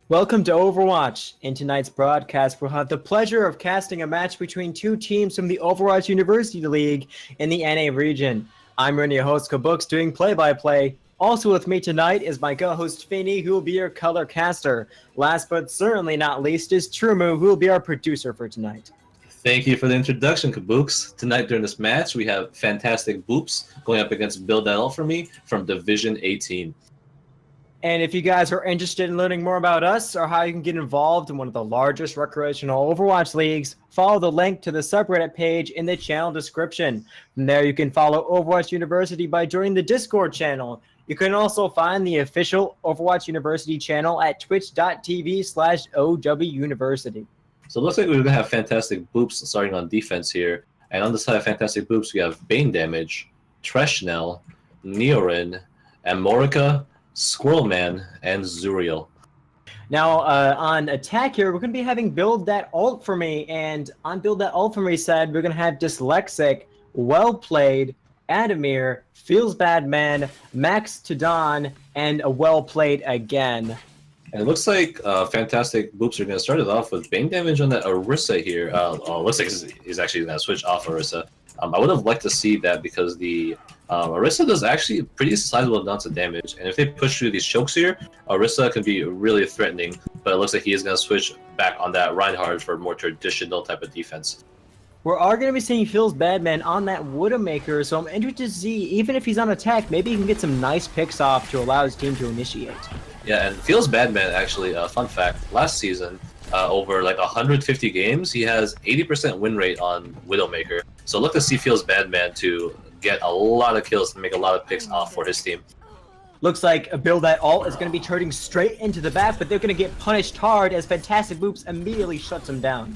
Welcome to Overwatch. In tonight's broadcast, we'll have the pleasure of casting a match between two teams from the Overwatch University League in the NA region. I'm your host, Kabooks, doing play-by-play. Also with me tonight is my co-host, Finny, who will be your color caster. Last but certainly not least is Trumu, who will be our producer for tonight. Thank you for the introduction, Kabooks. Tonight during this match, we have fantastic Boops going up against BuildThatUlt4Me from Division 18. And if you guys are interested in learning more about us or how you can get involved in one of the largest recreational Overwatch leagues, follow the link to the subreddit page in the channel description. From there, you can follow Overwatch University by joining the Discord channel. You can also find the official Overwatch University channel at twitch.tv/OWUniversity. So it looks like we're going to have fantastic Boops starting on defense here. And on the side of fantastic Boops, we have Bane Damage, Treshnell, Neorin, Amorica, Squirrelman, and Zuriel. Now, on attack here, we're going to be having BuildThatUlt4Me, and on BuildThatUlt4Me side, we're going to have Dyslexic, Well Played, Adamir, Feels Bad Man, Max Tadon, and a Well Played again. And it looks like fantastic Boops are going to start it off with Bane Damage on that Orisa here. Looks like he's actually going to switch off Orisa. I would have liked to see that because the Orisa does actually pretty sizable amounts of damage, and if they push through these chokes here, Orisa can be really threatening, but it looks like he is going to switch back on that Reinhardt for a more traditional type of defense. We are going to be seeing Feels Bad Man on that Widowmaker, so I'm interested to see, even if he's on attack, maybe he can get some nice picks off to allow his team to initiate. Yeah, and Feels Bad Man, actually, fun fact, last season, over like 150 games, he has 80% win rate on Widowmaker. So look to see Feels Bad Man to get a lot of kills and make a lot of picks off for his team. Looks like BuildThatUlt is going to be turning straight into the back, but they're going to get punished hard as Fantastic Boops immediately shuts him down.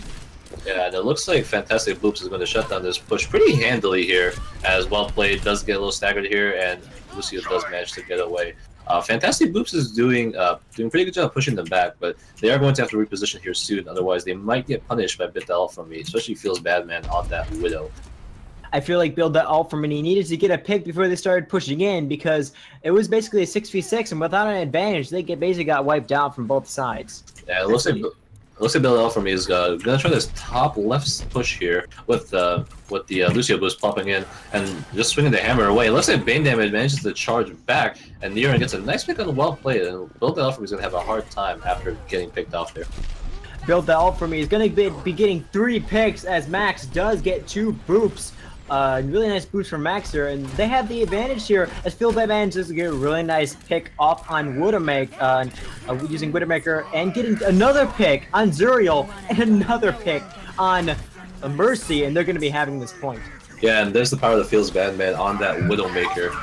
Yeah, and it looks like Fantastic Boops is going to shut down this push pretty handily here, as Well Played does get a little staggered here, and Lucio does manage to get away. Fantastic Boops is doing a pretty good job pushing them back, but they are going to have to reposition here soon, otherwise they might get punished by BuildThatUlt4Me, especially Feels Bad Man on that Widow. I feel like BuildThatUlt4Me needed to get a pick before they started pushing in because it was basically a 6v6, and without an advantage, they basically got wiped out from both sides. Yeah, it looks like BuildThatUlt4Me is going to try this top left push here with the Lucio boost popping in and just swinging the hammer away. It looks like Bane Damage manages to charge back, and Neorin gets a nice pick on the Well Played, and BuildThatUlt4Me is going to have a hard time after getting picked off there. BuildThatUlt4Me is going to be getting 3 picks as Max does get 2 boops. Really nice boost from Max here, and they have the advantage here as Feels Bad Man does get a really nice pick off on Widowmaker, using Widowmaker, and getting another pick on Zuriel and another pick on Mercy, and they're going to be having this point. Yeah, and there's the power that Feels Bad Man on that Widowmaker.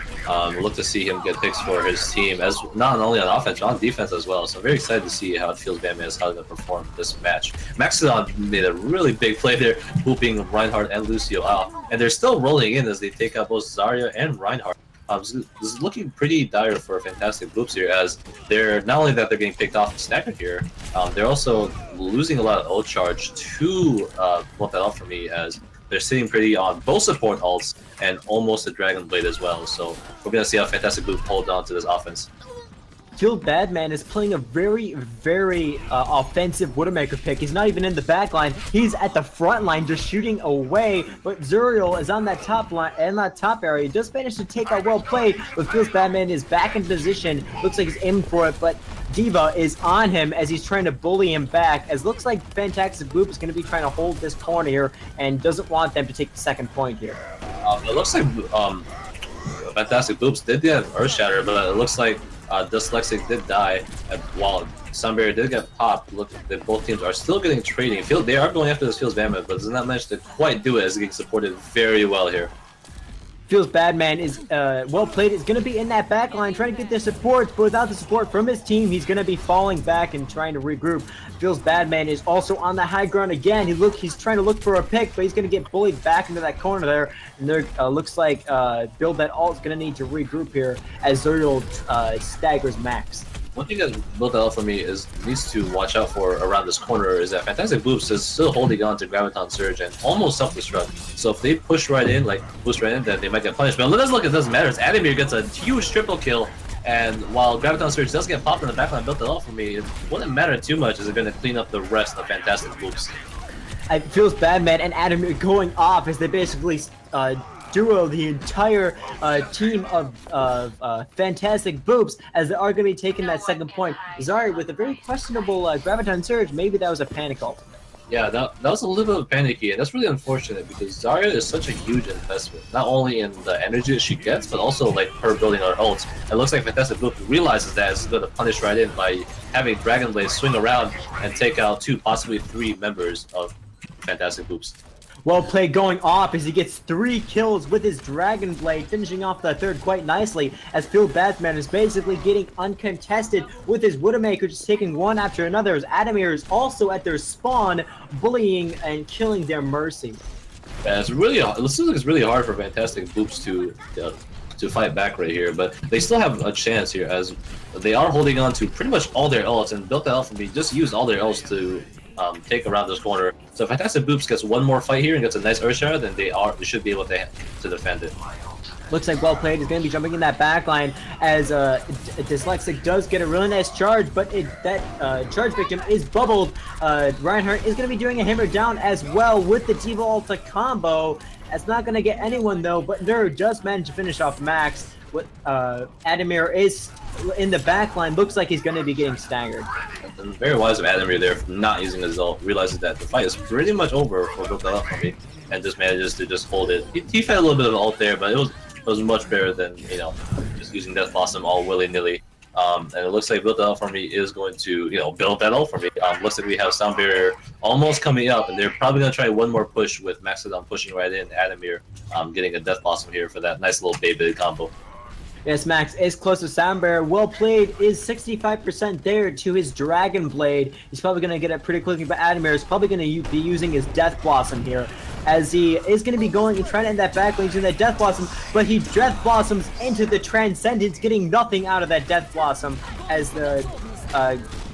We'll look to see him get picks for his team, as not only on offense, but on defense as well. So I'm very excited to see how Feels Bad Man is how to perform this match. Maxidon made a really big play there, booping Reinhardt and Lucio out. And they're still rolling in as they take out both Zarya and Reinhardt. This is looking pretty dire for Fantastic Boops here, as they're not only that they're getting picked off and staggered here, they're also losing a lot of ult charge to BuildThatUlt4Me, as they're sitting pretty on both support ults and almost a Dragon Blade as well. So we're going to see how Fantastic Boops hold on to this offense. Feels Bad Man is playing a very, very offensive Widowmaker pick. He's not even in the back line. He's at the front line just shooting away. But Zuriel is on that top line and that top area. He just managed to take out Well Played, but Feels Bad Man is back in position. Looks like he's aiming for it, but D.Va is on him as he's trying to bully him back. As looks like Fantastic Boop is going to be trying to hold this corner here and doesn't want them to take the second point here. It looks like Fantastic Boops did get Earth Shatter, but it looks like Dyslexic did die, while Sunberry did get popped. Look, that both teams are still getting trading. They are going after this Feels Bad Man, but does not manage to quite do it as getting supported very well here. Feels Bad Man is Well Played is going to be in that back line trying to get the support, but without the support from his team, he's going to be falling back and trying to regroup. Feels Bad Man is also on the high ground again. He's trying to look for a pick, but he's going to get bullied back into that corner there. And there looks like BuildThatUlt is going to need to regroup here as Zuriel staggers Max. One thing that BuildThatUlt4Me needs to watch out for around this corner is that Fantastic Boops is still holding on to Graviton Surge and almost self-destruct. So if they push right in, like boost right in, then they might get punished. But let's look, it doesn't matter. Adamir gets a huge triple kill And while Graviton Surge does get popped in the backline, built it all for me, it wouldn't matter too much as they're going to clean up the rest of Fantastic Boops. It feels bad, man, and Adam going off as they basically duo the entire team of Fantastic Boops as they are going to be taking that second point. Zarya with a very questionable Graviton Surge. Maybe that was a panic ult. Yeah, that was a little bit panicky, and that's really unfortunate because Zarya is such a huge investment, not only in the energy that she gets, but also like her building her ults. It looks like Fantastic Boop realizes that it's going to punish right in by having Dragon Blade swing around and take out 2, possibly 3 members of Fantastic Boops. Well played going off as he gets 3 kills with his Dragon Blade, finishing off the third quite nicely as Phil Batman is basically getting uncontested with his Widowmaker just taking one after another as Adamir is also at their spawn bullying and killing their Mercy. Yeah, it looks like it's really hard for Fantastic Boops to fight back right here, but they still have a chance here as they are holding on to pretty much all their ults, and BuildThatUlt4Me just used all their ults to take around this corner. So if Fantastic Boops gets one more fight here and gets a nice Earthshatter, then they should be able to defend it. Looks like well played is going to be jumping in that backline as Dyslexic does get a really nice charge, but that charge victim is bubbled. Reinhardt is going to be doing a hammer down as well with the Diva Ulta combo. That's not going to get anyone though, but Nerd does manage to finish off Max. With Adamir is in the backline, looks like he's going to be getting staggered. And very wise of Adamir there for not using his ult, realizes that the fight is pretty much over for BuildThatUlt4Me, and just manages to just hold it. He fed a little bit of ult there, but it was much better than, you know, just using Death Blossom all willy-nilly. And it looks like BuildThatUlt4Me is going to, you know, build that ult for me. Looks like we have Sound Barrier almost coming up, and they're probably going to try one more push with Maxodon pushing right in, Adamir getting a Death Blossom here for that nice little Beyblade combo. Yes, Max is close to Sound Barrier. Well played is 65% there to his Dragon Blade. He's probably going to get it pretty quickly, but Adamir is probably going to be using his Death Blossom here as he is going to be going and trying to end that backlane using that Death Blossom, but he Death Blossoms into the Transcendence, getting nothing out of that Death Blossom as the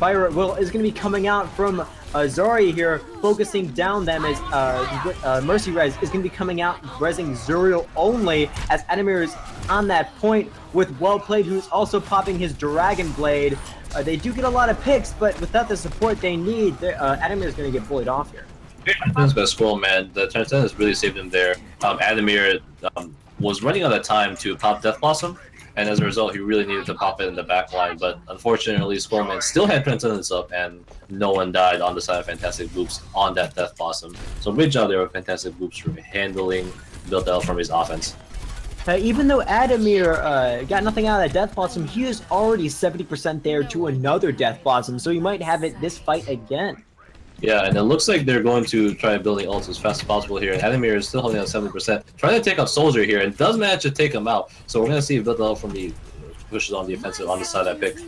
Fire at Will is going to be coming out from Zarya here, focusing down them as Mercy Res is going to be coming out, resing Zuriel only as Adamir is on that point with Well Played, who's also popping his Dragon Blade. They do get a lot of picks, but without the support they need, Adamir is going to get bullied off here. That's best squirrel, man. The Transcendence really saved him there. Adamir was running out of time to pop Death Blossom, and as a result, he really needed to pop it in the back line. But unfortunately, Squirrelman still had Transcendence up, and no one died on the side of Fantastic Boops on that Death Blossom. So great job there with Fantastic Boops for handling BuildThatUlt4Me's offense. Even though Adamir got nothing out of that Death Blossom, he is already 70% there to another Death Blossom, so he might have it this fight again. Yeah, and it looks like they're going to try building ults as fast as possible here. And Adamir is still holding on 70%, trying to take out Soldier here, and does manage to take him out. So we're going to see if BuildThatUlt4Me pushes on the offensive on the side of that pick.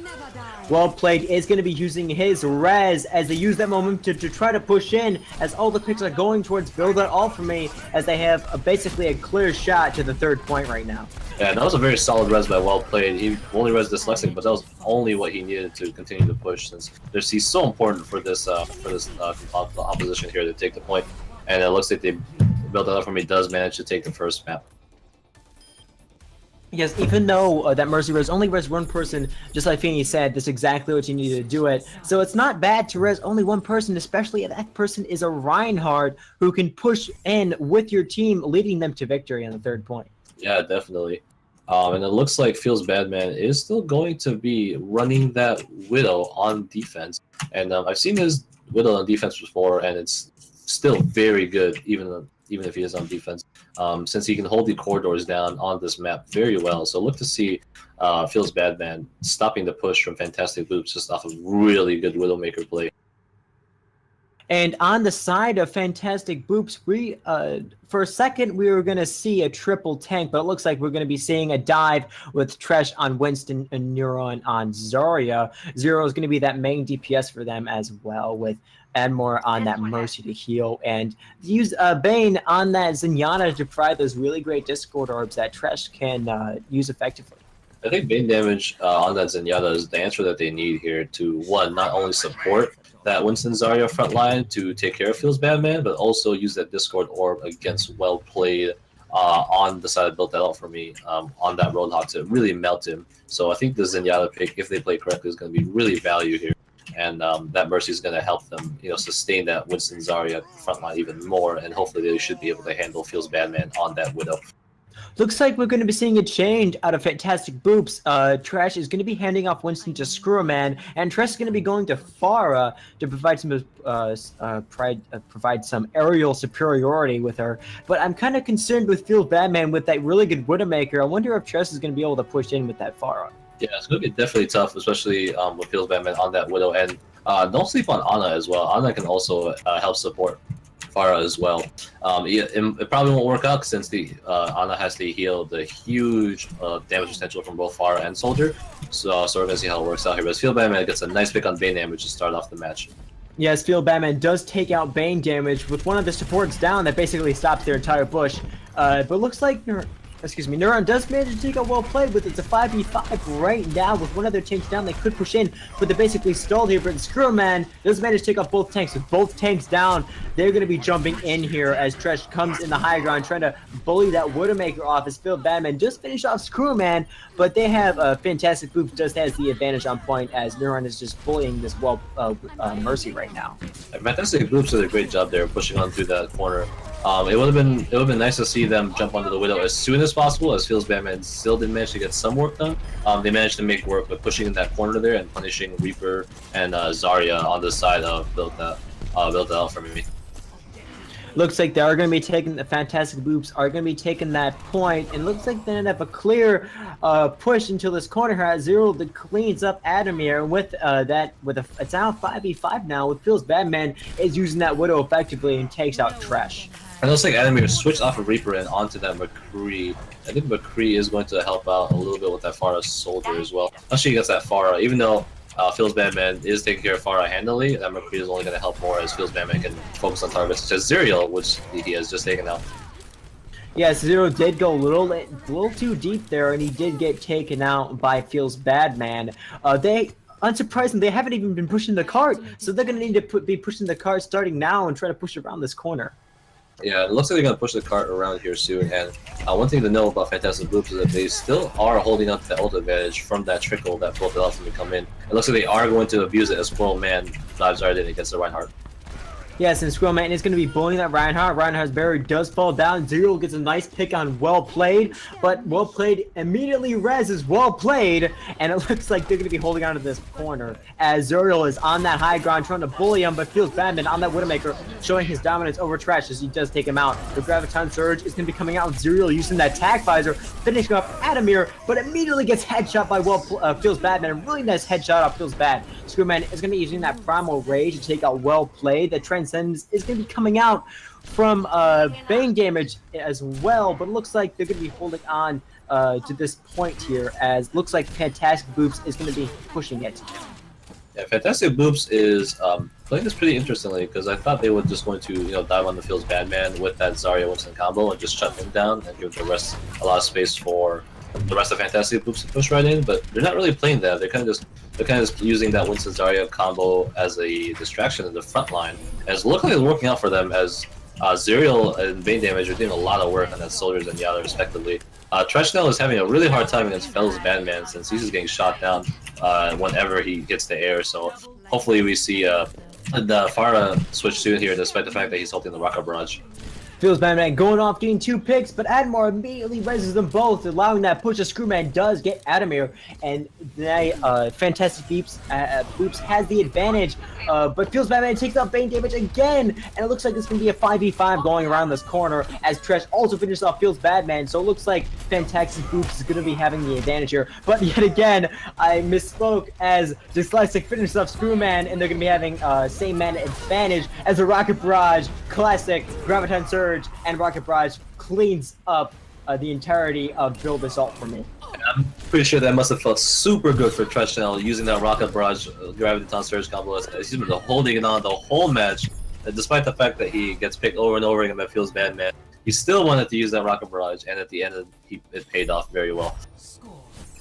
Well Played is going to be using his res as they use that momentum to try to push in, as all the picks are going towards BuildThatUlt4Me as they have basically a clear shot to the third point right now. Yeah, that was a very solid res by Well Played. He only res Dyslexic, but that was only what he needed to continue to push, since he's so important for this opposition here to take the point. And it looks like BuildThatUlt4Me does manage to take the first map. Yes, even though that Mercy Res only res one person, just like Feeney said, that's exactly what you need to do it. So it's not bad to res only one person, especially if that person is a Reinhardt who can push in with your team, leading them to victory on the third point. Yeah, definitely. And it looks like Feels Badman is still going to be running that Widow on defense. And I've seen his Widow on defense before, and it's still very good, even if he is on defense, since he can hold the corridors down on this map very well. So look to see Feels Badman stopping the push from Fantastic Boops just off of really good Widowmaker play. And on the side of Fantastic Boops, we for a second we were going to see a triple tank, but it looks like we're going to be seeing a dive with Tresh on Winston and Neuron on Zarya. Zero is going to be that main DPS for them as well, with Admore on that Mercy to heal, and use Bane on that Zenyatta to provide those really great Discord orbs that Tresh can use effectively. I think Bane damage on that Zenyatta is the answer that they need here to, one, not only support that Winston Zarya front line to take care of Feels Badman, but also use that Discord orb against Well Played on the side of BuildThatUlt4Me on that Roadhog to really melt him. So I think the Zenyatta pick, if they play correctly, is going to be really value here. And that Mercy is going to help them, sustain that Winston Zarya front line even more, and hopefully they should be able to handle Feels Bad Man on that Widow. Looks like we're going to be seeing a change out of Fantastic Boops. Trash is going to be handing off Winston to Screwman, and Trash is going to be going to Farah to provide some aerial superiority with her. But I'm kind of concerned with Feels Bad Man with that really good Widowmaker. I wonder if Trash is going to be able to push in with that Farah. Yeah, it's going to be definitely tough, especially with Feels Bad Man on that Widow. And don't sleep on Ana as well. Ana can also help support Farah as well. It probably won't work out since the Ana has to heal the huge damage potential from both Farah and Soldier. So we're going to see how it works out here. But Feels Bad Man gets a nice pick on Bane damage to start off the match. Yes, Feels Bad Man does take out Bane damage with one of the supports down that basically stops their entire push. But looks like Neuron does manage to take out well played with it's a 5v5 right now with one of their tanks down. They could push in, but they're basically stalled here. But Screwman does manage to take out both tanks. With both tanks down, they're going to be jumping in here as Tresh comes in the high ground trying to bully that Widowmaker off as Feels Bad Man just finished off Screwman, but they have Fantastic Boops just has the advantage on point as Neuron is just bullying this Mercy right now. Fantastic Boops did a great job there pushing on through that corner. It would have been nice to see them jump onto the Widow as soon as possible, as Feels Bad Man still didn't manage to get some work done. They managed to make work with pushing in that corner there and punishing Reaper and Zarya on the side of BuildThatUlt4Me. Looks like they are going to be taking the Fantastic Boops are going to be taking that point, and looks like they end up a clear push into this corner here as Zero that cleans up Adamir with it's now 5v5 now with Feels Bad Man is using that Widow effectively and takes out Trash. And it looks like Adamir switched off of Reaper and onto that McCree. I think McCree is going to help out a little bit with that Farah Soldier as well. Actually, he gets that Farah, even though Feels Bad Man is taking care of Farah handily, that McCree is only going to help more as Feels Bad Man can focus on targets such as Zerial, which he has just taken out. Yes, Zero did go a little too deep there, and he did get taken out by Feels Bad Man. Unsurprisingly, they haven't even been pushing the cart, so they're going to need to be pushing the cart starting now and try to push around this corner. Yeah, it looks like they're going to push the cart around here soon, and one thing to know about Fantastic Boops is that they still are holding up the ult advantage from that trickle that BuildThatUlt4Me come in. It looks like they are going to abuse it as Squirrel Man dives right in against the Reinhardt. Yes, and Squirrel Man is going to be bullying that Reinhardt. Reinhardt's barrier does fall down. Zero gets a nice pick on Well Played, but Well Played immediately reses Well Played, and it looks like they're going to be holding on to this corner as Zero is on that high ground trying to bully him, but Feels Bad Man on that Widowmaker showing his dominance over Trash as he does take him out. The Graviton Surge is going to be coming out with Zero using that Tag Visor, finishing off Adamir, but immediately gets headshot by Feels Bad Man. A really nice headshot off Feels Bad. Screwman is going to be using that Primal Rage to take out Well Played. The Transcendence is going to be coming out from Bane damage as well, but it looks like they're going to be holding on to this point here, as looks like Fantastic Boops is going to be pushing it. Yeah, Fantastic Boops is playing this pretty interestingly, because I thought they were just going to dive on the Feels Bad Man with that Zarya Winston combo and just shut him down and give the rest a lot of space for the rest of Fantastic Boops to push right in, but they're not really playing that. They're kind of just using that Winston Zarya combo as a distraction in the front line. As luckily it's working out for them, as Zerial and Bane damage are doing a lot of work on that Soldiers and Yada respectively. Treshnell is having a really hard time against Feels Bad Man since he's just getting shot down whenever he gets the air. So hopefully we see the Farah switch soon here, despite the fact that he's holding the Rocket Barrage. Feels Bad Man going off, getting 2 picks, but Adamir immediately reses them both, allowing that push. Screwman does get Adamir, and they, Fantastic Boops has the advantage, but Feels Bad Man takes out Bane damage again, and it looks like it's going to be a 5v5 going around this corner, as Tresh also finishes off Feels Bad Man, so it looks like Fantastic Boops is going to be having the advantage here, but yet again, I misspoke, as Dyslexic finishes off Screwman, and they're going to be having same man advantage, as the Rocket Barrage, Classic, Graviton Surge, and Rocket Barrage cleans up the entirety of BuildThatUlt4Me. I'm pretty sure that must have felt super good for Treshnell using that Rocket Barrage Graviton Surge combo. He's been holding it on the whole match, and despite the fact that he gets picked over and over again by Feels Bad Man, he still wanted to use that Rocket Barrage, and at the end it paid off very well.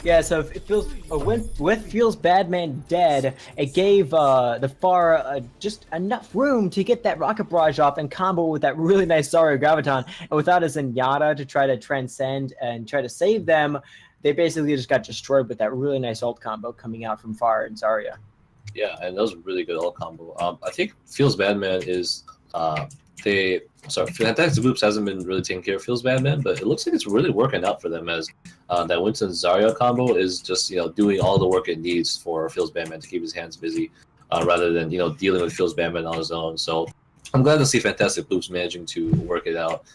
Yeah, so if it feels with Feels Badman dead, it gave the Pharah just enough room to get that Rocket Barrage off and combo with that really nice Zarya Graviton. And without a Zenyatta to try to transcend and try to save them, they basically just got destroyed with that really nice ult combo coming out from Pharah and Zarya. Yeah, and that was a really good ult combo. I think Feels Badman is Fantastic Boops hasn't been really taking care of Feels Badman, but it looks like it's really working out for them as that Winston Zarya combo is just doing all the work it needs for Feels Badman to keep his hands busy, rather than dealing with Feels Badman on his own. So I'm glad to see Fantastic Boops managing to work it out,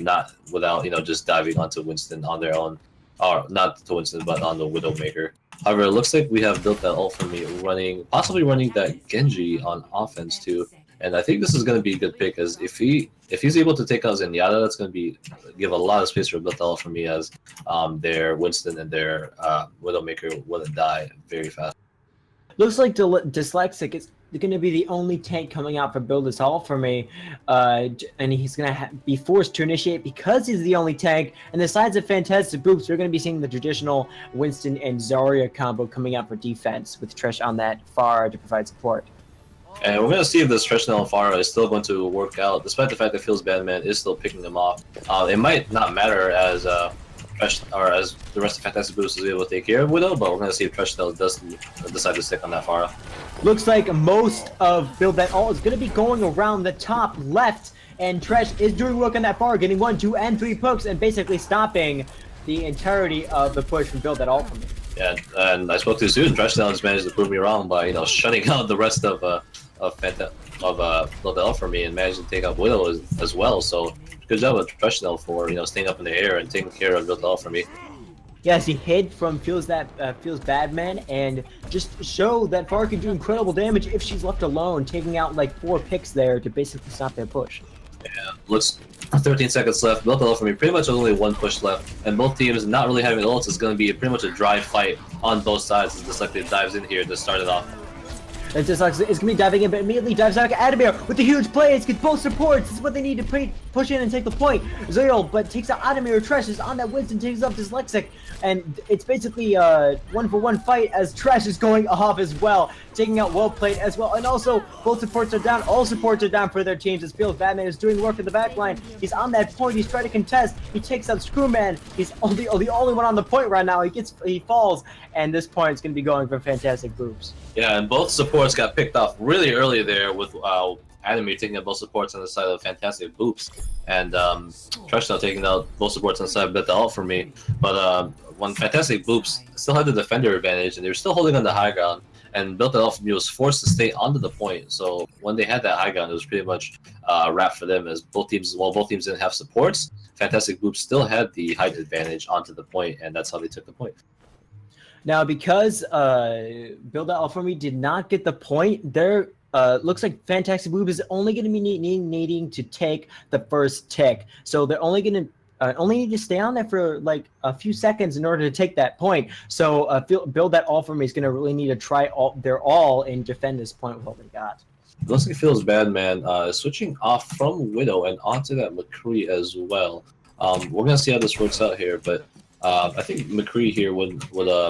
not without just diving onto Winston on their own, or not to Winston but on the Widowmaker. However, it looks like we have BuildThatUlt4Me possibly running that Genji on offense too. And I think this is going to be a good pick, as if he's able to take out Zenyatta, that's going to give a lot of space for BuildThatUlt4Me, as their Winston and their Widowmaker wouldn't die very fast. Looks like Dyslexic is going to be the only tank coming out for BuildThatUlt4Me, and he's going to be forced to initiate because he's the only tank. And the sides of Fantastic Boops, we're going to be seeing the traditional Winston and Zarya combo coming out for defense, with Tresh on that far to provide support. And we're going to see if this Threshnell Pharah is still going to work out, despite the fact that Feels Badman is still picking them off. It might not matter as as the rest of Fantastic Boost is able to take care of Widow, but we're going to see if Threshnell does decide to stick on that Pharah. Looks like most of BuildThatUlt is going to be going around the top left, and Tresh is doing work on that Pharah, getting 1, 2, and 3 pokes, and basically stopping the entirety of the push from BuildThatUlt4Me. Yeah, and I spoke to Zoot, and Threshnell has managed to prove me wrong by shutting out the rest of BuildThatUlt4Me and managed to take out Widow as well. So good job with Threshnell for staying up in the air and taking care of BuildThatUlt4Me. Yes, he hid from Feels Badman and just show that Pharah can do incredible damage if she's left alone, taking out like 4 picks there to basically stop their push. Yeah, looks 13 seconds left. BuildThatUlt4Me pretty much only 1 push left, and both teams not really having ults. Is going to be pretty much a dry fight on both sides as Dyslexic dives in here to start it off. And Dyslexic is going to be diving in, but immediately dives out. Adamir with the huge plays, gets both supports. This is what they need to push in and take the point. Zoil, but takes out Adamir. Tresh is on that Winston, takes up Dyslexic. And it's basically a 1-for-1 fight as Tresh is going off as well, taking out Well Played as well. And also, both supports are down. All supports are down for their teams as Feels Badman is doing work in the back line. He's on that point. He's trying to contest. He takes out Screwman. He's the only one on the point right now. He falls. And this point is going to be going for Fantastic Boops. Yeah, and both supports got picked off really early there with Adamir taking out both supports on the side of Fantastic Boops, and Threshnell taking out both supports on the side of BuildThatUlt4Me. But when Fantastic Boops still had the defender advantage, and they were still holding on the high ground, and BuildThatUlt4Me was forced to stay onto the point. So when they had that high ground, it was pretty much wrapped for them, as both teams didn't have supports, Fantastic Boops still had the height advantage onto the point, and that's how they took the point. Now, because BuildThatUlt4Me did not get the point, there looks like Fantastic Boob is only going to be needing to take the first tick. So they're only going to need to stay on there for like a few seconds in order to take that point. So BuildThatUlt4Me is going to really need to try their all and defend this point with what they got. It looks like Feels Badman switching off from Widow and onto that McCree as well. We're going to see how this works out here, but I think McCree here would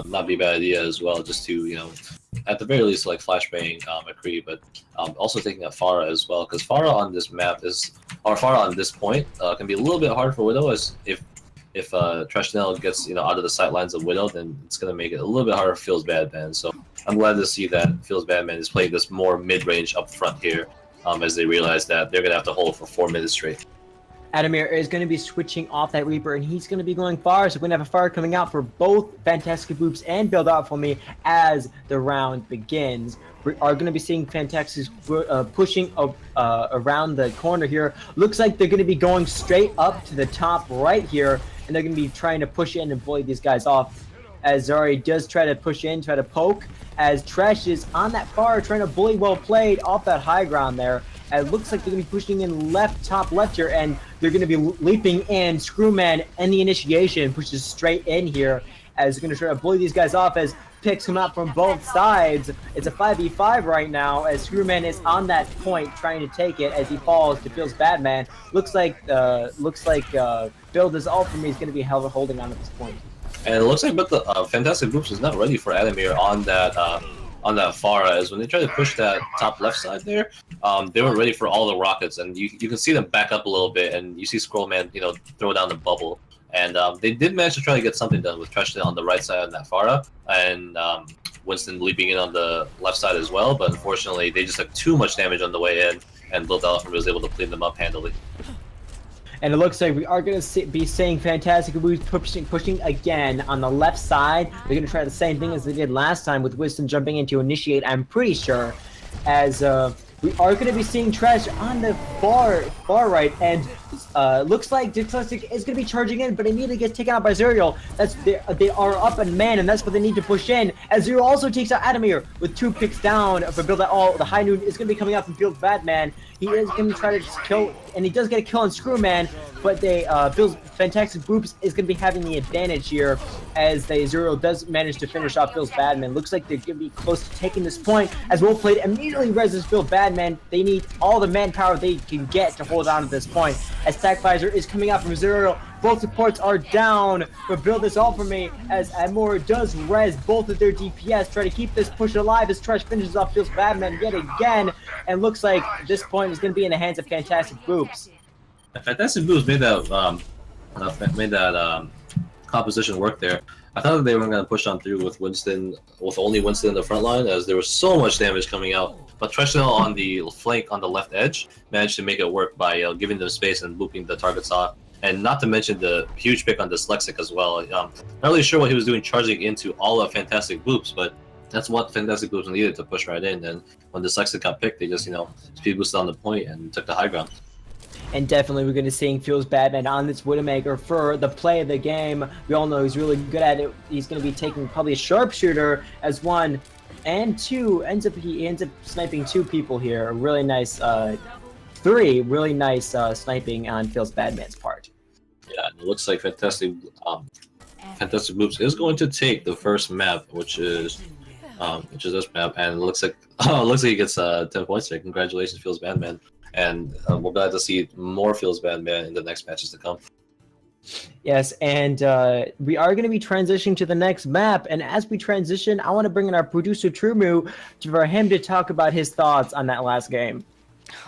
not be a bad idea as well, just to, at the very least, like flashbang McCree, but also taking out Pharah as well, because Pharah on this map Pharah on this point can be a little bit hard for Widow, as if Threshnell gets out of the sight lines of Widow, then it's going to make it a little bit harder for Feels Badman. So I'm glad to see that Feels Badman is playing this more mid-range up front here, as they realize that they're going to have to hold for 4 minutes straight. Adamir is going to be switching off that Reaper, and he's going to be going far. So we're going to have a fire coming out for both Fantastic Boops and BuildThatUlt4Me as the round begins. We are going to be seeing Fantastic pushing around the corner here. Looks like they're going to be going straight up to the top right here, and they're going to be trying to push in and bully these guys off. As Zari does try to push in, try to poke, as Trash is on that far trying to bully Well Played off that high ground there. And it looks like they're going to be pushing in top left here, and they're going to be leaping in. Screwman and the initiation pushes straight in here, as they're going to try to bully these guys off as picks come out from both sides. It's a 5v5 right now, as Screwman is on that point trying to take it as he falls to Feels Badman. Looks like BuildThatUlt4Me is going to be holding on at this point. And it looks like but the Fantastic Boops is not ready for Adamir on that Pharah, as when they try to push that top left side there, they were ready for all the rockets, and you can see them back up a little bit, and you see Scrollman, throw down the bubble. And they did manage to try to get something done with Treshton on the right side of that Pharah, and Winston leaping in on the left side as well, but unfortunately they just took too much damage on the way in, and BuildThatUlt4Me was able to clean them up handily. And it looks like we are going to be seeing Fantastic Boops pushing again on the left side. They're going to try the same thing as they did last time with Winston jumping in to initiate, I'm pretty sure. As we are going to be seeing Trash on the far right, and looks like Dyslexic is going to be charging in, but immediately gets taken out by Zuriel. They are up in man, and that's what they need to push in. As Zuriel also takes out Adamir with 2 picks down for BuildThatUlt. The high noon is going to be coming out from Field Batman. He is going to try to kill, and he does get a kill on Screwman, but Bill's Fantastic Boops is going to be having the advantage here, as Zuriel does manage to finish off Bill's Badman. Looks like they're going to be close to taking this point, as Well Played immediately reses Bill Badman. They need all the manpower they can get to hold on to this point, as Sackvisor is coming out from Zuriel. Both supports are down, but BuildThatUlt4Me, as Admore does res both of their DPS, try to keep this push alive as Tresh finishes off Bill's Badman yet again, and looks like this point is going to be in the hands of Fantastic Boops. Fantastic Boops made that composition work there. I thought that they were going to push on through with only Winston in the front line, as there was so much damage coming out. But Treshton on the flank on the left edge managed to make it work by giving them space and looping the targets off. And not to mention the huge pick on Dyslexic as well. Not really sure what he was doing charging into all of Fantastic Boops, but that's what Fantastic Boops needed to push right in. And when Dyslexic got picked, they just, speed boosted on the point and took the high ground. And definitely we're going to see seeing Feels Badman on this Widowmaker for the play of the game. We all know he's really good at it. He's going to be taking probably a sharpshooter as 1 and 2. He ends up sniping 2 people here. A really nice 3 really nice sniping on Feels Badman's part. Yeah, it looks like Fantastic Boops is going to take the first map, which is this map, and it looks like he gets 10 points there. Congratulations, Feels Badman. And we're glad to see more Feels Badman in the next matches to come. Yes, and we are going to be transitioning to the next map. And as we transition, I want to bring in our producer Trumu for him to talk about his thoughts on that last game.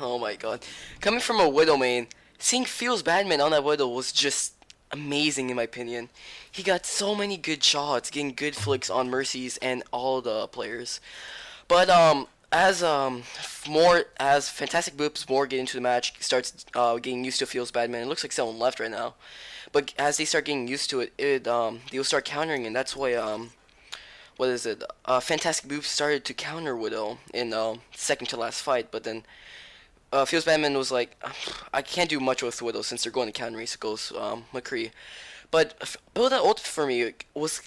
Oh my god. Coming from a Widow main, seeing Feels Badman on that Widow was just amazing in my opinion. He got so many good shots, getting good flicks on Mercies and all the players. But as Fantastic Boops more get into the match, starts getting used to Feels Badman. It looks like someone left right now. But as they start getting used to it, they'll start countering, and that's why Fantastic Boops started to counter Widow in second to last fight, but then Feels Badman was like, I can't do much with Widow since they're going to counter, so goes McCree. But BuildThatUlt4Me was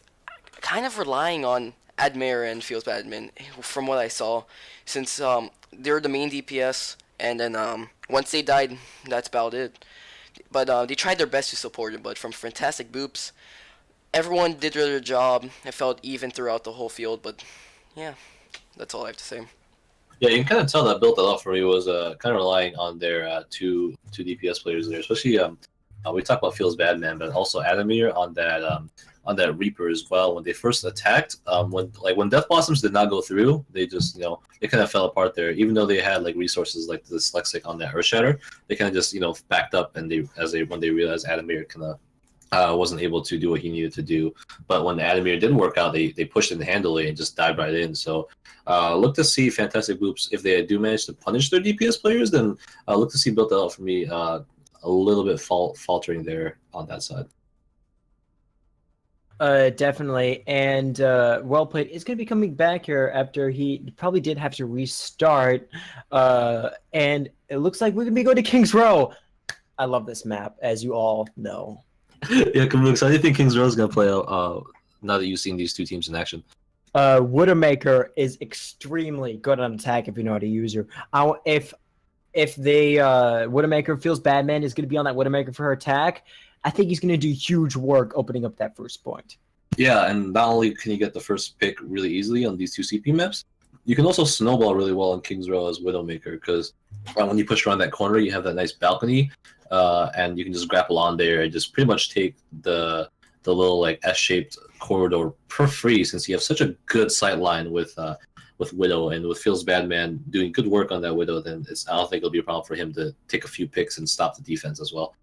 kind of relying on Admir and Feels Badman from what I saw, since they're the main DPS, and then once they died, that's about it. But they tried their best to support it, but from Fantastic Boops, everyone did their job. It felt even throughout the whole field, but yeah, that's all I have to say. Yeah, you can kind of tell that BuildThatUlt4Me was kind of relying on their two DPS players there, especially we talked about Feels Badman, but also Adamir on that Reaper as well. When they first attacked, when Death Blossoms did not go through, they just it kind of fell apart there. Even though they had resources like the Dyslexic on that Earthshatter, they kind of just backed up, and when they realized Adamir kind of wasn't able to do what he needed to do. But when Adamir didn't work out, they pushed in handily and just dived right in. So look to see Fantastic Boops, if they do manage to punish their DPS players, then look to see BuildThatUlt4Me a little bit faltering there on that side. Definitely, and Well Played is going to be coming back here after he probably did have to restart, and it looks like we're going to be going to King's Row. I love this map, as you all know. Yeah, Kamuk, so how do you think King's Row is going to play out now that you've seen these two teams in action? Widowmaker is extremely good on attack if you know how to use her. If Widowmaker Feels Badman is going to be on that Widowmaker for her attack, I think he's going to do huge work opening up that first point. Yeah, and not only can you get the first pick really easily on these two CP maps, you can also snowball really well in King's Row as Widowmaker, because when you push around that corner, you have that nice balcony, and you can just grapple on there and just pretty much take the the little like S-shaped corridor per free, since you have such a good sight line with Widow, and with Feels Badman doing good work on that Widow, then I don't think it'll be a problem for him to take a few picks and stop the defense as well.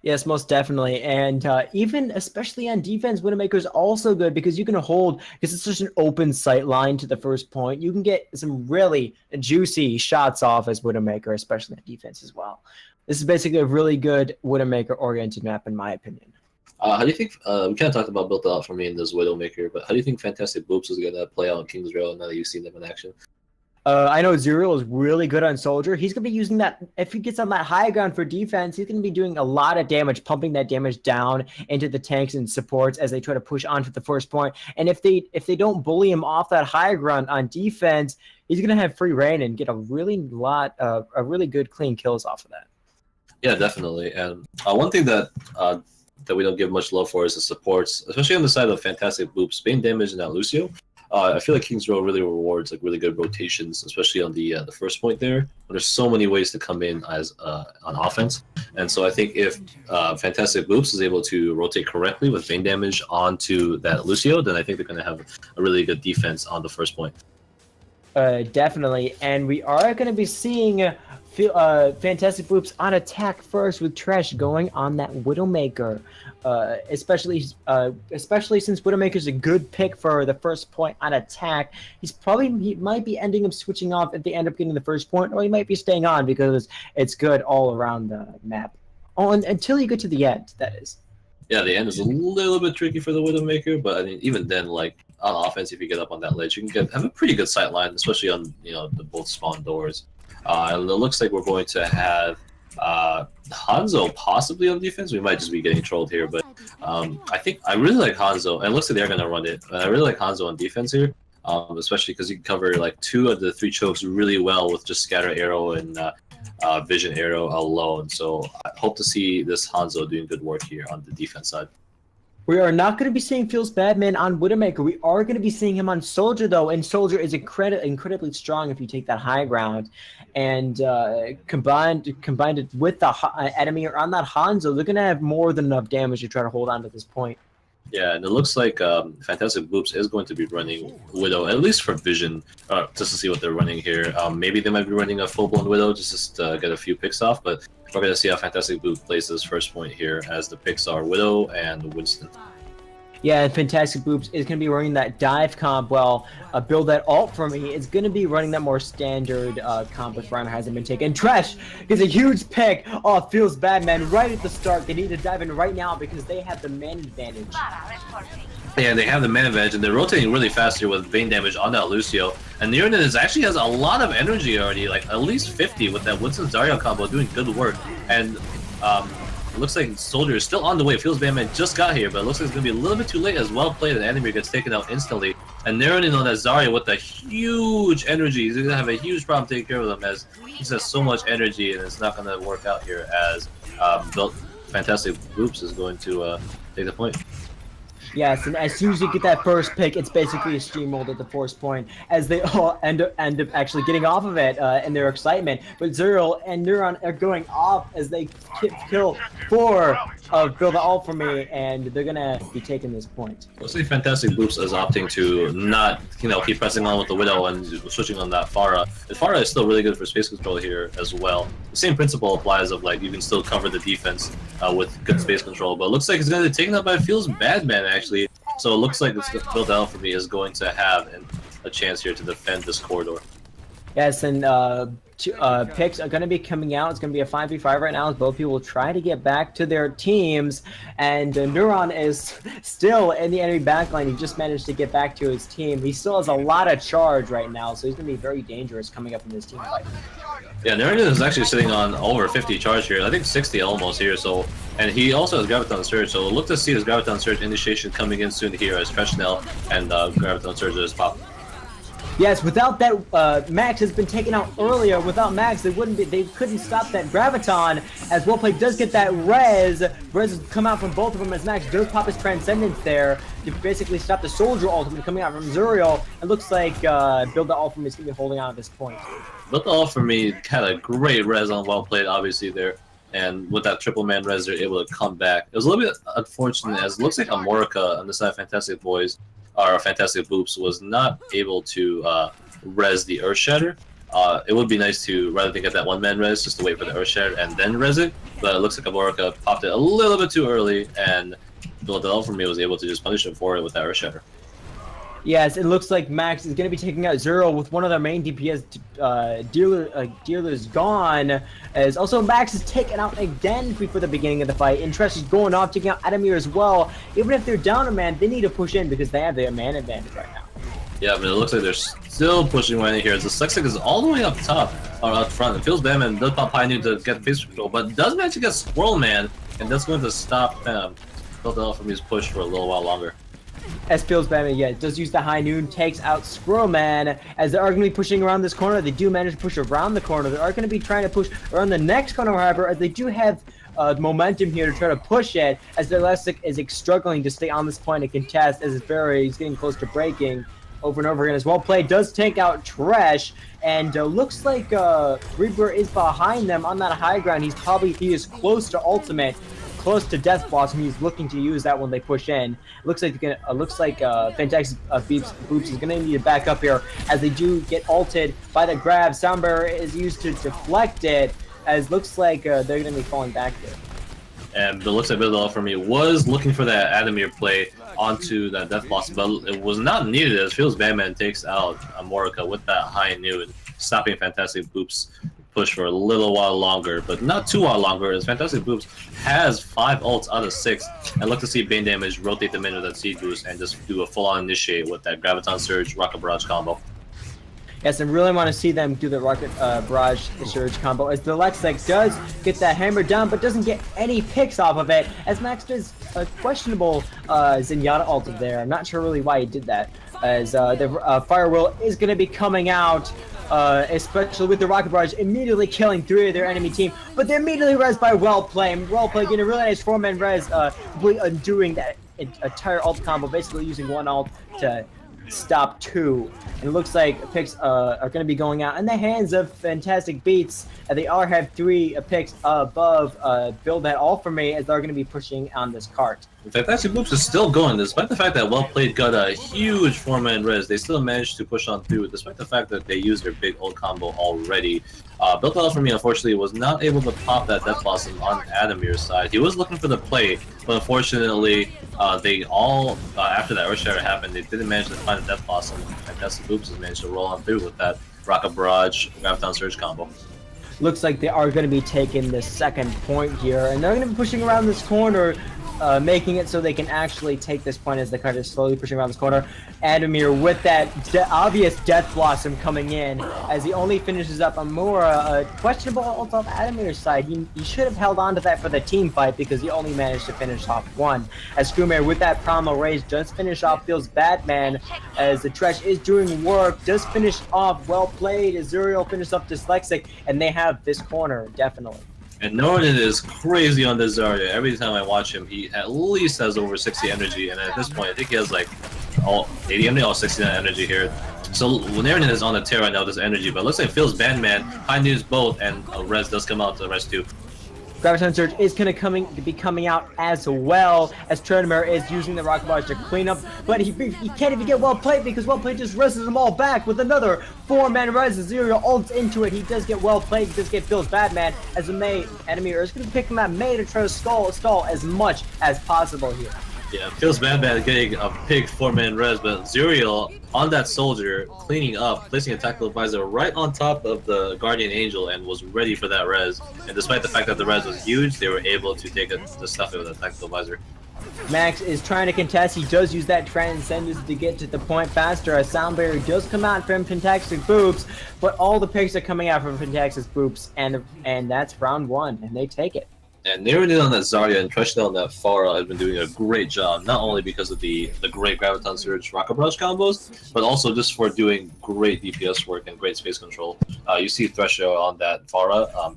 Yes, most definitely. And even especially on defense, Widowmaker is also good because you can hold, because it's just an open sight line to the first point. You can get some really juicy shots off as Widowmaker, especially on defense as well. This is basically a really good Widowmaker-oriented map, in my opinion. How do you think, we kind of talked about BuildThatUlt4Me in this Widowmaker, but how do you think Fantastic Boops is going to play out in King's Row now that you've seen them in action? I know Zuriel is really good on Soldier. He's going to be using that, if he gets on that high ground for defense, he's going to be doing a lot of damage, pumping that damage down into the tanks and supports as they try to push onto the first point. And if they don't bully him off that high ground on defense, he's going to have free reign and get a really good clean kills off of that. Yeah, definitely. And one thing that we don't give much love for is the supports, especially on the side of Fantastic Boops. Bane damage and that Lucio. I feel like King's Row really rewards like really good rotations, especially on the first point there. There's so many ways to come in as on offense, and so I think if Fantastic Boops is able to rotate correctly with Bane damage onto that Lucio, then I think they're going to have a really good defense on the first point. Definitely, and we are going to be seeing Fantastic Boops on attack first with Trash going on that Widowmaker. Especially since Widowmaker is a good pick for the first point on attack. He might be ending up switching off if they end up getting the first point, or he might be staying on because it's good all around the map. Until you get to the end, that is. Yeah, the end is a little bit tricky for the Widowmaker, but I mean, even then, like on offense, if you get up on that ledge, you can have a pretty good sight line, especially on the both spawn doors. It looks like we're going to have Hanzo possibly on defense. We might just be getting trolled here, but I really like Hanzo, and it looks like they're going to run it. I really like Hanzo on defense here, especially because you can cover like 2 of the 3 chokes really well with just Scatter Arrow and Vision Arrow alone. So I hope to see this Hanzo doing good work here on the defense side. We are not going to be seeing Feels Badman on Widowmaker. We are going to be seeing him on Soldier, though, and Soldier is incredibly strong if you take that high ground. And combined it with the enemy or on that Hanzo, they're going to have more than enough damage to try to hold on to this point. Yeah, and it looks like Fantastic Boops is going to be running Widow, at least for Vision, just to see what they're running here. Maybe they might be running a full-blown Widow just to get a few picks off, but we're going to see how Fantastic Boops plays this first point here, as the picks are Widow and Winston. Yeah, and Fantastic Boops is going to be running that dive comp. Well, BuildThatUlt4Me is going to be running that more standard comp if Rhino hasn't been taken. Trash gets a huge pick off Feels Badman right at the start. They need to dive in right now because they have the man advantage. Yeah, they have the man advantage, and they're rotating really fast here with Bane damage on that Lucio. And Neonin actually has a lot of energy already, like at least 50 with that Winston Dario combo doing good work. And it looks like Soldier is still on the way. Feels Badman just got here, but it looks like it's going to be a little bit too late as well played, and enemy gets taken out instantly. And Neonin on that Zarya with the huge energy. He's going to have a huge problem taking care of them as he just has so much energy, and it's not going to work out here as Fantastic Boops is going to take the point. Yes, and as soon as you get that first pick, it's basically a steamroll at the first point, as they all end up actually getting off of it in their excitement. But Zuriel and Neuron are going off as they kill 4 of BuildThatUlt4Me, and they're gonna be taking this point. Looks like Fantastic Boops is opting to not, keep pressing on with the Widow and switching on that Pharah. The Pharah is still really good for space control here as well. The same principle applies of like you can still cover the defense with good space control, but it looks like it's gonna be taken up by Feels Badman actually. So it looks like this BuildThatUlt4Me is going to have a chance here to defend this corridor. Yes, and picks are going to be coming out. It's going to be a 5v5 right now as both people try to get back to their teams. And Neuron is still in the enemy backline. He just managed to get back to his team. He still has a lot of charge right now, so he's going to be very dangerous coming up in this team fight. Yeah, Neuron is actually sitting on over 50 charge here. I think 60 almost here. So, and he also has Graviton Surge. So we'll look to see his Graviton Surge initiation coming in soon here as Treshnell and Graviton Surge is pop. Yes, without that, Max has been taken out earlier. Without Max, they couldn't stop that Graviton. As Wellplay does get that Res has come out from both of them as Max does pop his Transcendence there to basically stop the Soldier ultimate coming out from Zuriel. It looks like BuildThatUlt4Me is going to be holding on at this point. BuildThatUlt4Me had a great Res on Wellplayed, obviously there. and with that triple man res, they're able to come back. It was a little bit unfortunate, as it looks like Amorica on the side of Fantastic Boys, or Fantastic Boops, was not able to res the Earth Shatter. It would be nice to, rather than get that one-man res, just to wait for the Earth Shatter and then res it, but it looks like Amorica popped it a little bit too early, and BuildThatUlt4Me was able to just punish him for it with that Earth Shatter. Yes, it looks like Max is going to be taking out Zero with one of their main DPS dealers gone. As also Max is taken out again before the beginning of the fight. And Tresh is going off, taking out Adamir as well. Even if they're down a man, they need to push in because they have their man advantage right now. Yeah, but it looks like they're still pushing right in here. As the Slexic is all the way up top, or up front. It feels Batman does pop High Noon to get the base control, but does manage to get Squirrel Man, and that's going to stop BuildThatUlt4Me's push for a little while longer. As Feels Batman, yeah, does use the High Noon, takes out Squirrel Man. As they are going to be pushing around this corner, they do manage to push around the corner. They are going to be trying to push around the next corner, however, as they do have momentum here to try to push it, as the Elastic is struggling to stay on this point and contest, as he's getting close to breaking over and over again. As well played, does take out Trash, and looks like Reaper is behind them on that high ground. He is close to ultimate, close to Death Blossom. He's looking to use that when they push in. Looks like Fantastic Boops is gonna need to back up here, as they do get ulted by the grab. Soundbearer is used to deflect it, as looks like they're gonna be falling back here. And it looks like BuildThatUlt4Me was looking for that Adamir play onto that Death Blossom, but it was not needed, as Feels Batman takes out Amorica with that High Noon, stopping Fantastic Boops push for a little while longer, but not too while longer, as Fantastic Boops has 5 ults out of 6, and look to see Bane damage, rotate them in with that Seed Boost, and just do a full-on initiate with that Graviton Surge, Rocket Barrage combo. Yes, I really want to see them do the Rocket Barrage Surge combo, as the Lexec does get that hammer down, but doesn't get any picks off of it, as Max does a questionable Zenyatta ult there. I'm not sure really why he did that, as the Fire Will is going to be coming out, especially with the Rocket Barrage immediately killing 3 of their enemy team, but they're immediately res by Wellplay. Wellplay getting a really nice 4-man res, undoing that entire ult combo, basically using one ult to stop 2. And it looks like picks are going to be going out in the hands of Fantastic Beats. They all have 3 picks above BuildThatUlt4Me, as they're going to be pushing on this cart. Fantastic Boops is still going, despite the fact that Well Played got a huge 4-man res. They still managed to push on through, despite the fact that they used their big ult combo already. BuildThatUlt4Me, unfortunately, was not able to pop that Death Blossom on Adamir's side. He was looking for the play, but unfortunately, they all, after that Earth Shatter happened, they didn't manage to find the Death Blossom. Fantastic Boops has managed to roll on through with that Rocket Barrage, Graviton Surge combo. Looks like they are going to be taking the second point here, and they're going to be pushing around this corner, making it so they can actually take this point, as the card is slowly pushing around this corner. Adamir with that obvious Death Blossom coming in, as he only finishes up Amora. Questionable ult off Adamir's side. He should have held on to that for the team fight, because he only managed to finish off 1. As Scrim with that Primal Rage does finish off Feels Batman, as the Trash is doing work, does finish off Well Played, as Zuriel finishes off Dyslexic, and they have this corner, definitely. And Norton is crazy on this Zarya. Every time I watch him, he at least has over 60 energy, and at this point, I think he has like all 80 energy, all 69 energy here. So when Aaron is on the tear right now, this energy, but it looks like Feels Batman, High News both, and res does come out to res 2. Graviton Surge is going to be coming out as well, as Turnmer is using the Rocket Barrage to clean up, but he can't even get Well Played, because Well Played just reses them all back with another 4-man res. Zero ults into it. He does get Well Played, he does get Feels Batman, as the enemy is going to pick him at May to try to stall as much as possible here. Yeah, Feels Batman getting a big 4-man res, but Zuriel on that soldier, cleaning up, placing a tactical advisor right on top of the Guardian Angel, and was ready for that res. And despite the fact that the res was huge, they were able to take the stuff with a tactical advisor. Max is trying to contest. He does use that Transcendence to get to the point faster. A Sound Barrier does come out from Fantastic Boops, but all the picks are coming out from Fantastic Boops, and that's round 1, and they take it. And narrowing in on that Zarya and Trishna on that Pharah has been doing a great job, not only because of the great Graviton Surge Rocket Barrage combos, but also just for doing great DPS work and great space control. You see Thresher on that Pharah,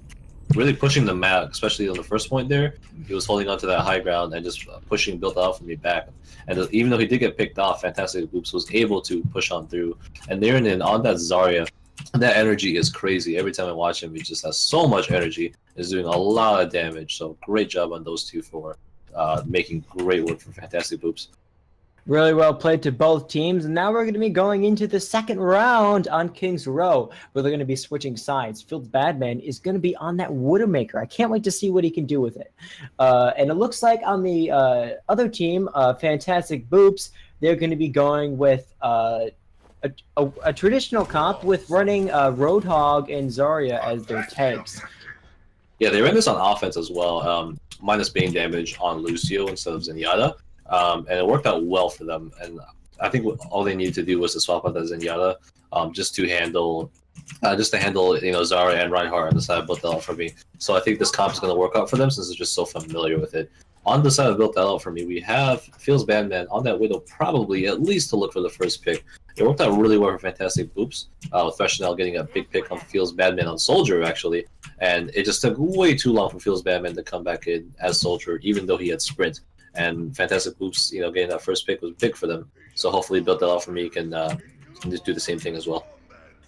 really pushing the map, especially on the first point there. He was holding onto that high ground and just pushing BuildThatUlt4Me back. And even though he did get picked off, Fantastic Boops was able to push on through. And narrowing in on that Zarya, That energy is crazy. Every time I watch him, he just has so much energy. Is doing a lot of damage. So great job on those two for making great work for Fantastic Boops. Really well played to both teams. And now we're going to be going into the second round on King's Row, where they're going to be switching sides. Field's Badman is going to be on that Widowmaker. I can't wait to see what he can do with it. And it looks like on the other team, Fantastic Boops, they're going to be going with a traditional comp with running Roadhog and Zarya as their tanks. Yeah, they ran this on offense as well, minus Bane damage on Lucio instead of Zenyatta. And it worked out well for them. And I think all they needed to do was to swap out that Zenyatta, just to handle, Zarya and Reinhardt on the side of BuildThatUlt4Me. So I think this comp is going to work out for them since they're just so familiar with it. On the side of BuildThatUlt4Me, we have Feels Badman on that Widow, probably at least to look for the first pick. It worked out really well for Fantastic Boops, with Threshnell getting a big pick on Feels Badman on Soldier, actually. And it just took way too long for Feels Badman to come back in as Soldier, even though he had Sprint. And Fantastic Boops, getting that first pick was big for them. So hopefully BuildThatUlt4Me can just do the same thing as well.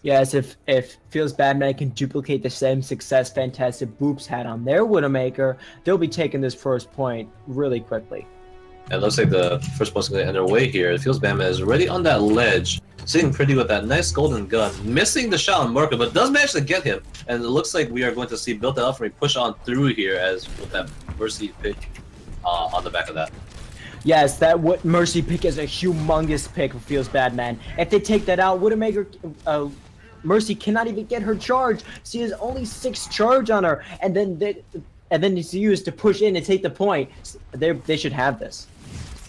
Yes, if Feels Badman can duplicate the same success Fantastic Boops had on their Widowmaker, they'll be taking this first point really quickly. And it looks like the first point's going to end their way here. It feels Badman is already on that ledge, sitting pretty with that nice golden gun, missing the shot on Marco, but does manage to get him. And it looks like we are going to see BuildThatUlt4Me push on through here as with that Mercy pick on the back of that. Yes, that Mercy pick is a humongous pick for Feels Badman. If they take that out, Widowmaker, Mercy cannot even get her charge. She has only 6 charge on her, and then it's used to push in and take the point. They should have this.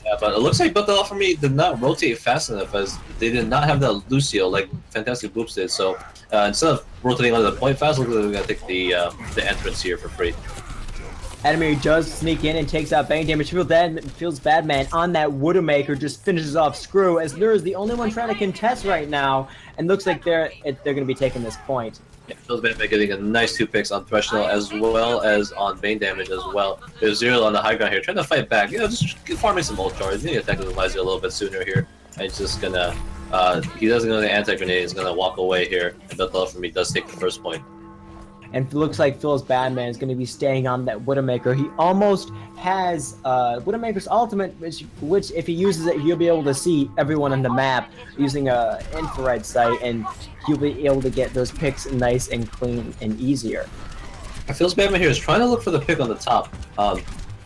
Yeah, but it looks like BuildThatUlt4Me did not rotate fast enough, as they did not have that Lucio like Fantastic Boops did. So instead of rotating onto the point fast, looks like they're going to take the entrance here for free. Adamir does sneak in and takes out bang damage. Feels Badman on that Widowmaker, just finishes off Screw, as Nur is the only one trying to contest right now, and looks like they're going to be taking this point. Yeah, Feels Badman getting a nice 2 picks on Threshnell as well as on Bane damage as well. There's Zero on the high ground here, trying to fight back. Just farming some ult charge. He's going to attack the Visor a little bit sooner here. And he's just going to, he doesn't go to the anti-grenade, he's going to walk away here. And BuildThatUlt4Me does take the first point. And it looks like Feels Badman is going to be staying on that Widowmaker. He almost has Widowmaker's ultimate, which if he uses it, he'll be able to see everyone on the map using a infrared sight, and he'll be able to get those picks nice and clean and easier. Feels Badman here is trying to look for the pick on the top.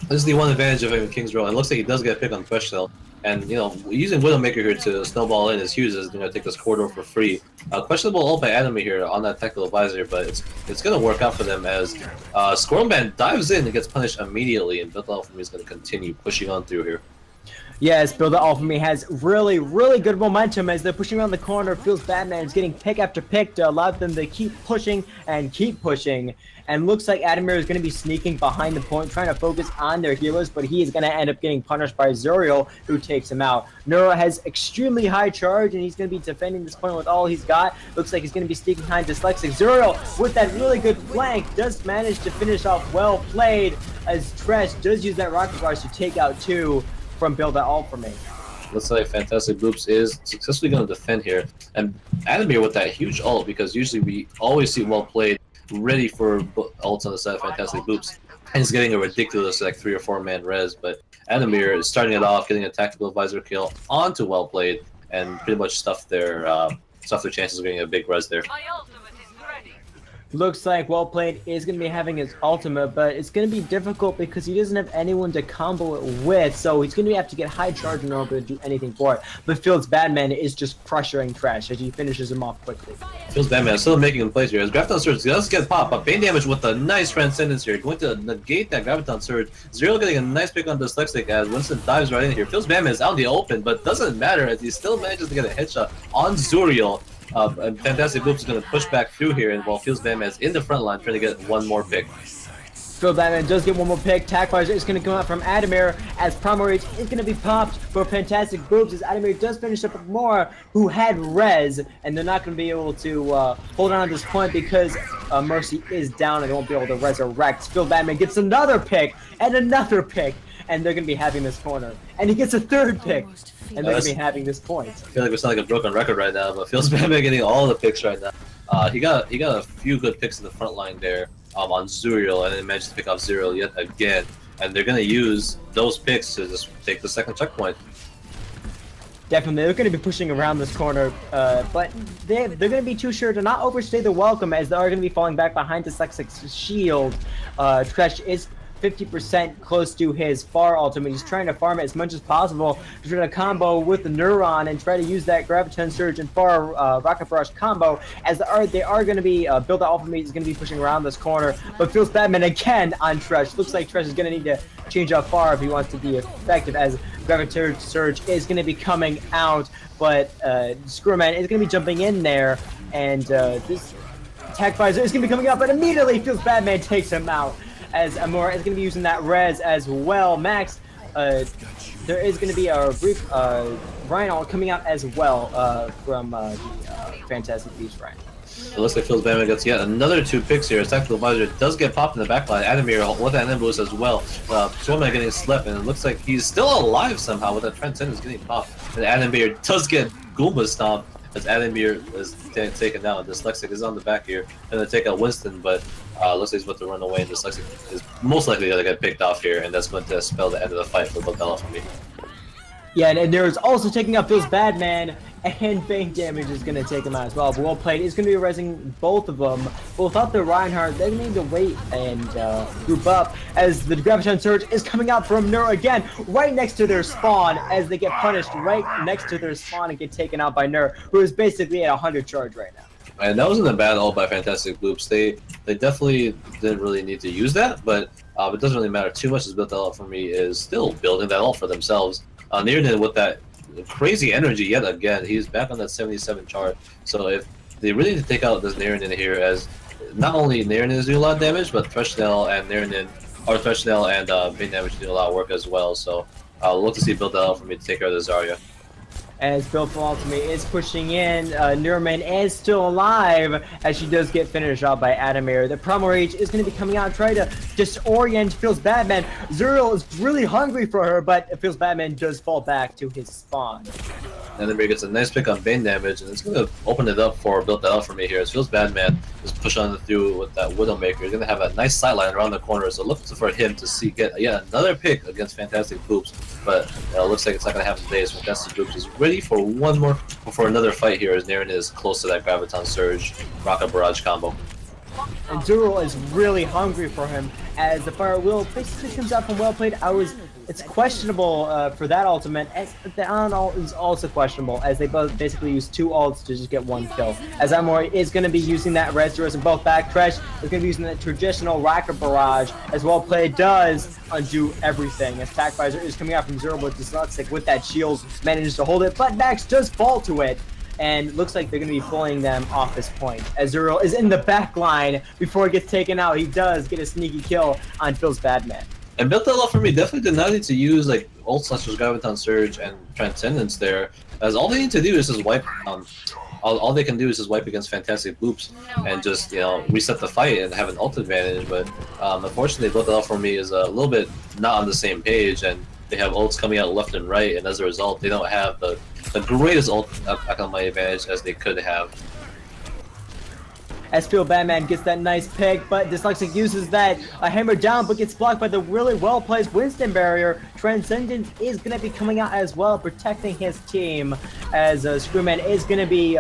This is the one advantage of him in King's Row. It looks like he does get a pick on Threshnell. And, using Widowmaker here to snowball in as Hughes is going to take this corridor for free. Questionable ult by Enemy here on that Tactical Advisor, but it's going to work out for them as Squirrelman dives in and gets punished immediately, and BuildThatUlt4Me is going to continue pushing on through here. Yes, BuildThatUlt4Me has really, really good momentum as they're pushing around the corner. Feels Badman is getting pick after pick to allow them to keep pushing and keep pushing. And looks like Adamir is going to be sneaking behind the point, trying to focus on their healers, but he is going to end up getting punished by Zuriel, who takes him out. Neuro has extremely high charge, and he's going to be defending this point with all he's got. Looks like he's going to be sneaking behind Dyslexic. Zuriel, with that really good flank, does manage to finish off well played, as Tresh does use that rocket bars to take out 2 from BuildThatUlt4Me. Looks like Fantastic Boops is successfully going to defend here. And Adamir with that huge ult, because usually we always see well played, ready for ults on the side of Fantastic Boops. And he's getting a ridiculous 3 or 4 man res, but Adamir is starting it off, getting a Tactical Advisor kill onto well played, and pretty much stuffed their chances of getting a big res there. Looks like Well Played is going to be having his ultimate, but it's going to be difficult because he doesn't have anyone to combo it with, so he's going to have to get high charge in order to do anything for it. But Feels Badman is just pressuring Trash as he finishes him off quickly. Feels Badman still making plays here. As Graviton Surge does get pop, but Bane damage with a nice Transcendence here, going to negate that Graviton Surge. Zero getting a nice pick on Dyslexic as Winston dives right in here. Feels Badman is out in the open, but doesn't matter as he still manages to get a headshot on Zuriel. And Fantastic Boops is going to push back through here, and while Feels Badman is in the front line trying to get one more pick. Feels Badman does get one more pick. Tackfire is going to come out from Adamir as Primal Rage is going to be popped for Fantastic Boops as Adamir does finish up with more who had res, and they're not going to be able to hold on at this point because Mercy is down and they won't be able to resurrect. Feels Badman gets another pick and another pick and they're gonna be having this corner. And he gets a third pick, and they're gonna be having this point. I feel like we sound like a broken record right now, but feels bad getting all the picks right now. He got a few good picks in the front line there on Zuriel, and then managed to pick off Zuriel yet again. And they're gonna use those picks to just take the second checkpoint. Definitely, they're going to be pushing around this corner, but they're going to be too sure to not overstay the welcome, as they are going to be falling back behind Dyslexic's shield. Tresh is 50% close to his far ultimate. He's trying to farm it as much as possible to try to combo with the Neuron and try to use that Graviton Surge and far Rocket Barrage combo, as they are going to be, BuildThatUlt4Me is going to be pushing around this corner, but feels Batman again on Tresh. Looks like Tresh is going to need to change out far if he wants to be effective, as Graviton Surge is going to be coming out, but Scrim is going to be jumping in there, and this Attack Visor is going to be coming out, but immediately feels Batman takes him out, as Amora is going to be using that res as well. Max, there is going to be a brief Rhino coming out as well from the Fantastic Beast Rhino. It looks like Feels Batman gets yet another 2 picks here. His Tactical Visor does get popped in the backline. Adamir with that boost as well. Swimman getting slept, and it looks like he's still alive somehow with that Transcendence getting popped. And Adamir does get Goomba stomped as Adamir is taken out. Dyslexic is on the back here. Gonna take out Winston, but looks like he's about to run away. And Dyslexic is most likely gonna get picked off here, and that's going to spell the end of the fight for BuildThatUlt4Me. Yeah, and there's also taking out Phil's Badman, and Bank Damage is going to take him out as well. But well played is going to be rezzing both of them. But without the Reinhardt, they need to wait and group up, as the Graviton Surge is coming out from Neuro again, right next to their spawn, as they get punished right next to their spawn and get taken out by Neuro, who is basically at 100 charge right now. And that wasn't a bad ult by Fantastic Bloops. They definitely didn't really need to use that, but it doesn't really matter too much, as BuildThatUlt4Me is still building that ult for themselves. Nearden with that crazy energy yet again. He's back on that 77 chart. So if they really need to take out this Nearden here, as not only Nearden is doing a lot of damage, but Threshnell and Nearden, or Threshnell and Bane Damage doing a lot of work as well. So I'll look to see BuildThatUlt4Me to take care of the Zarya. As BuildThatUlt4Me is pushing in, Neuroman is still alive, as she does get finished off by Adamir. The Primal Rage is going to be coming out, trying to disorient Feels Batman. Zuriel is really hungry for her, but Feels Batman does fall back to his spawn. And then he gets a nice pick on Bane Damage, and it's going to open it up for BuildThatUlt4Me here. As Feels Batman just push on through with that Widowmaker. He's going to have a nice sideline around the corner, so look for him to get yet another pick against Fantastic Poops. But it looks like it's not going to happen today, as Fantastic Poops is ready for another fight here, as Naren is close to that Graviton Surge Rocket Barrage combo. And Zuriel is really hungry for him, as the Fire Wheel basically comes out from Well Played. It's questionable for that ultimate, as the on ult is also questionable, as they both basically use 2 ults to just get 1 kill. As Amori is going to be using that res to both back. Tresh is going to be using that traditional Rocket Barrage, as Well Played does undo everything, as Attack Visor is coming out from Zuriel with Dyslexic with that shield, manages to hold it, but Max does fall to it. And looks like they're going to be pulling them off this point, as Zuriel is in the back line before he gets taken out. He does get a sneaky kill on Phil's Badman. And BuildThatUlt4Me definitely did not need to use like ults such as Graviton Surge and Transcendence there, as all they need to do is just wipe. All they can do is just wipe against Fantastic Bloops and just reset the fight and have an ult advantage. But unfortunately, BuildThatUlt4Me is a little bit not on the same page, and they have ults coming out left and right, and as a result, they don't have the greatest ult my advantage as they could have. As Phil Batman gets that nice pick, but Dyslexic uses that hammer down, but gets blocked by the really well-placed Winston barrier. Transcendence is going to be coming out as well, protecting his team, as Screwman is going to be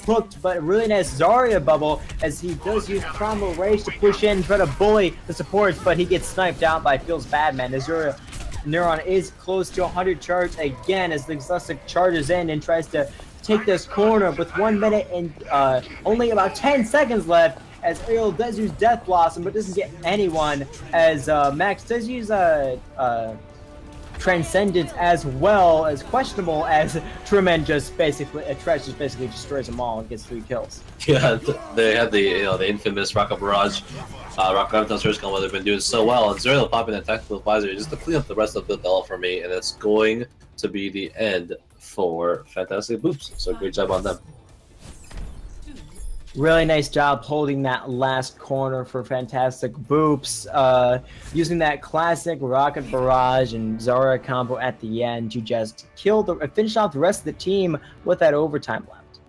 hooked, but a really nice Zarya bubble, as he does use Primal Rage to push in, try to bully the supports, but he gets sniped out by Phil's Batman. As Zarya Neuron is close to 100 charge again, as the Dyslexic charges in and tries to take this corner with 1 minute and only about 10 seconds left, as Ariel does use Death Blossom but doesn't get anyone, as Max does use Transcendence as well, as questionable, as Tremen just basically, Tresh just basically destroys them all and gets 3 kills. Yeah, they had the infamous Rocket Barrage, Graviton Surge combo. They've been doing so well, and Zuriel popping a Tactical Visor just to clean up the rest of BuildThatUlt4Me, and it's going to be the end for Fantastic Boops. So great job on them. Really nice job holding that last corner for Fantastic Boops. Using that classic Rocket Barrage and Zara combo at the end to just finish off the rest of the team with that overtime left.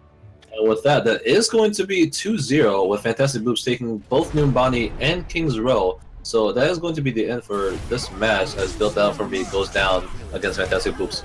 And with that, that is going to be 2-0 with Fantastic Boops taking both Noombani and King's Row. So that is going to be the end for this match as BuildThatUlt4Me goes down against Fantastic Boops.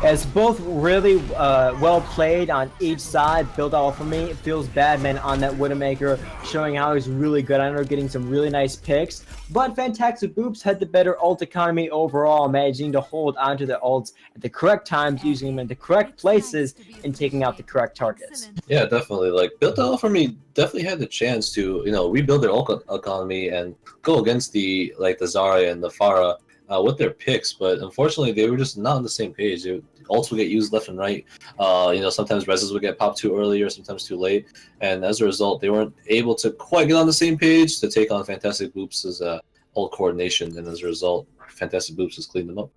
As both really well played on each side. BuildThatUlt4Me feels Badman on that Widowmaker, showing how he's really good. I know getting some really nice picks, but Fantastic Boops had the better ult economy overall, managing to hold onto the ults at the correct times, using them in the correct places, and taking out the correct targets. Yeah, definitely. Like BuildThatUlt4Me definitely had the chance to, rebuild their ult economy and go against the Zarya and the Pharah with their picks, but unfortunately they were just not on the same page. Ults would get used left and right. Sometimes reses would get popped too early or sometimes too late, and as a result, they weren't able to quite get on the same page to take on Fantastic Boops' ult coordination, and as a result, Fantastic Boops has cleaned them up.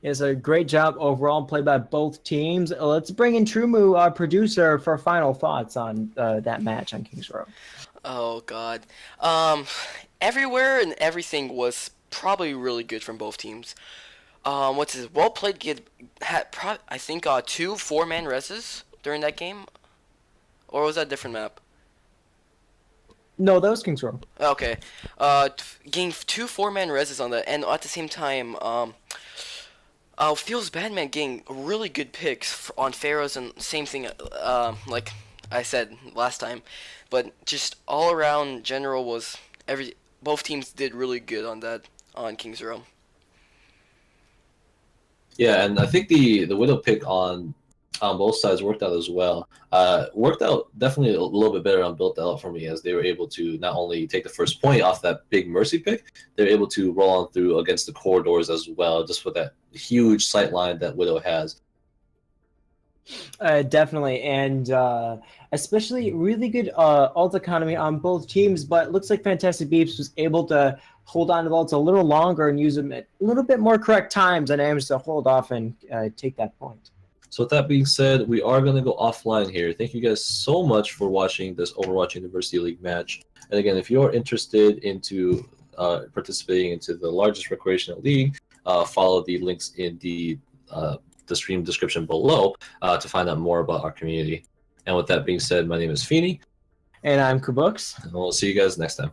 It's a great job overall played by both teams. Let's bring in Trumu, our producer, for final thoughts on that match on Kings Row. Oh God, everywhere and everything was probably really good from both teams. What's his well played? I think 2 4-man reses during that game, or was that a different map? No, that was Kings Row. Okay, getting 2 4-man reses on that, and at the same time, feels Badman getting really good picks on Pharaohs, and same thing, like I said last time, but just all around general was both teams did really good on that on Kings Row. Yeah, and I think the Widow pick on both sides worked out as well. Worked out definitely a little bit better on BuildThatUlt4Me, as they were able to not only take the first point off that big Mercy pick, they're able to roll on through against the corridors as well, just with that huge sight line that Widow has. Definitely, and especially really good ult economy on both teams, but it looks like Fantastic Beeps was able to hold on to the ults a little longer and use them at a little bit more correct times and managed to hold off and take that point. So with that being said, we are going to go offline here. Thank you guys so much for watching this Overwatch University League match. And again, if you're interested into participating into the largest recreational league, follow the links in the stream description below to find out more about our community. And with that being said, my name is Feeney. And I'm Kabooks. And we'll see you guys next time.